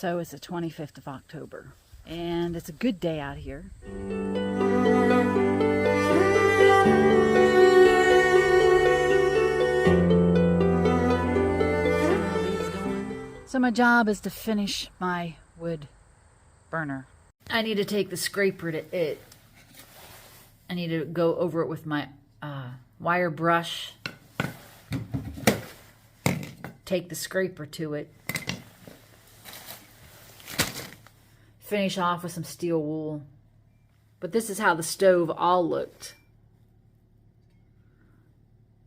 So it's the 25th of October, and it's a good day out here. So my job is to finish my wood burner. I need to take the scraper to it. I need to go over it with my wire brush. Take the scraper to it. Finish off with some steel wool. But this is how the stove all looked.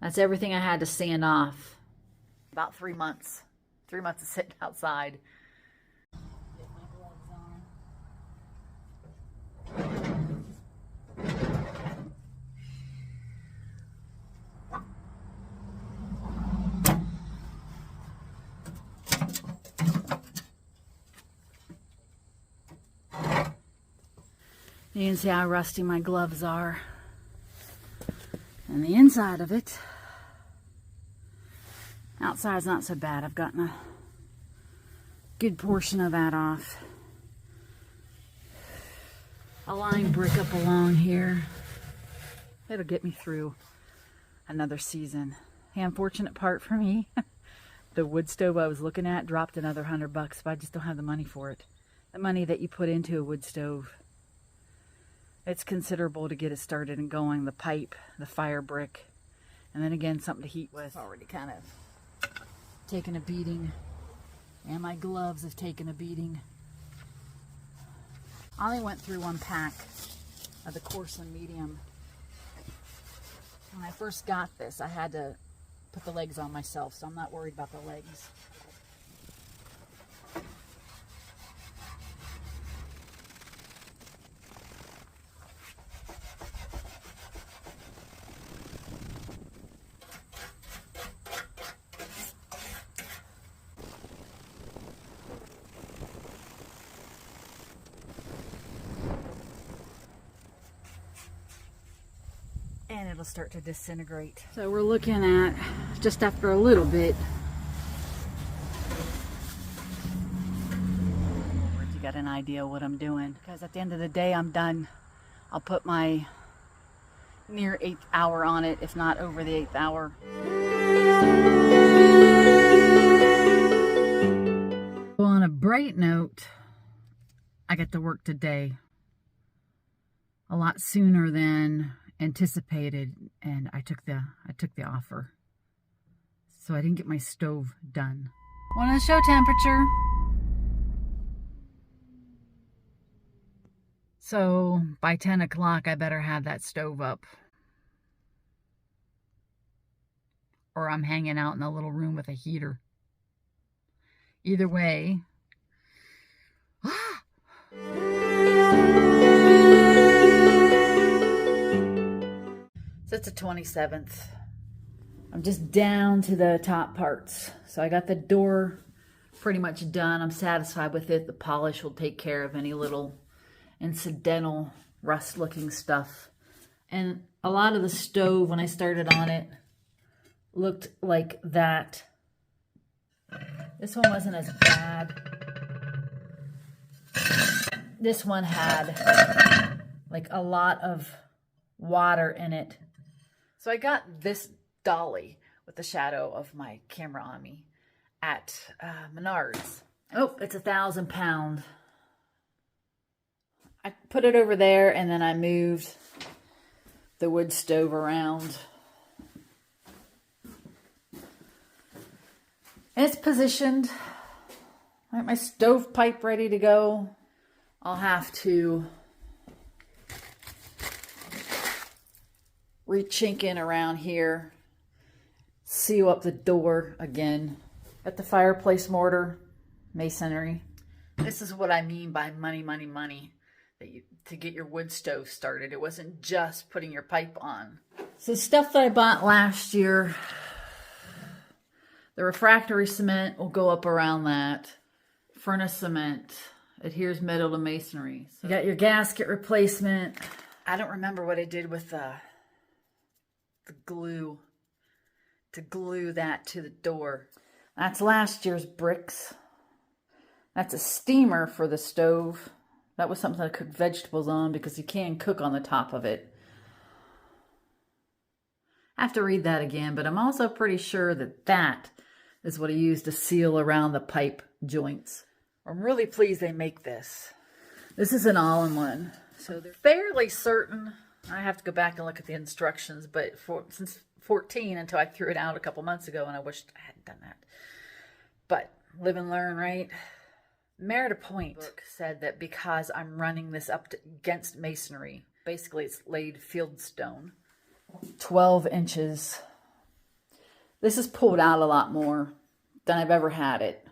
That's everything I had to sand off. About 3 months. 3 months of sitting outside. Get my gloves on. You can see how rusty my gloves are. And the inside of it, outside's not so bad. I've gotten a good portion of that off. A line brick up along here. It'll get me through another season. The unfortunate part for me, the wood stove I was looking at dropped another $100, but I just don't have the money for it. The money that you put into a wood stove. It's considerable to get it started and going. The pipe, the fire brick, and then again something to heat with. It's already kind of taken a beating, and my gloves have taken a beating. I only went through one pack of the coarse and medium. When I first got this, I had to put the legs on myself, so I'm not worried about the legs. And it'll start to disintegrate. So we're looking at, just after a little bit, you got an idea what I'm doing. Because at the end of the day, I'm done. I'll put my near 8th hour on it, if not over the 8th hour. Well, on a bright note, I get to work today a lot sooner than anticipated, and I took the offer, so I didn't get my stove done. Want to show temperature? So by 10 o'clock I better have that stove up, or I'm hanging out in a little room with a heater. Either way. So it's the 27th. I'm just down to the top parts. So I got the door pretty much done. I'm satisfied with it. The polish will take care of any little incidental rust looking stuff. And a lot of the stove, when I started on it, looked like that. This one wasn't as bad. This one had like a lot of water in it. So I got this dolly with the shadow of my camera on me at Menards. Oh, it's 1,000 pounds. I put it over there, and then I moved the wood stove around. And it's positioned. I got my stovepipe ready to go. I'll have to re-chink in around here, seal up the door again. Got the fireplace mortar, masonry. This is what I mean by money, money, money. To get your wood stove started. It wasn't just putting your pipe on. So stuff that I bought last year, the refractory cement will go up around that. Furnace cement adheres metal to masonry. So you got your gasket replacement. I don't remember what I did with the glue to glue that to the door. That's last year's bricks. That's a steamer for the stove. That was something I cooked vegetables on because you can cook on the top of it. I have to read that again, but I'm also pretty sure that that is what I used to seal around the pipe joints. I'm really pleased they make this. This is an all-in-one, so they're fairly certain. I have to go back and look at the instructions, but since 14 until I threw it out a couple months ago, and I wished I hadn't done that. But live and learn, right? Merida Point said that because I'm running this up against masonry, basically it's laid field stone, 12 inches. This is pulled out a lot more than I've ever had it.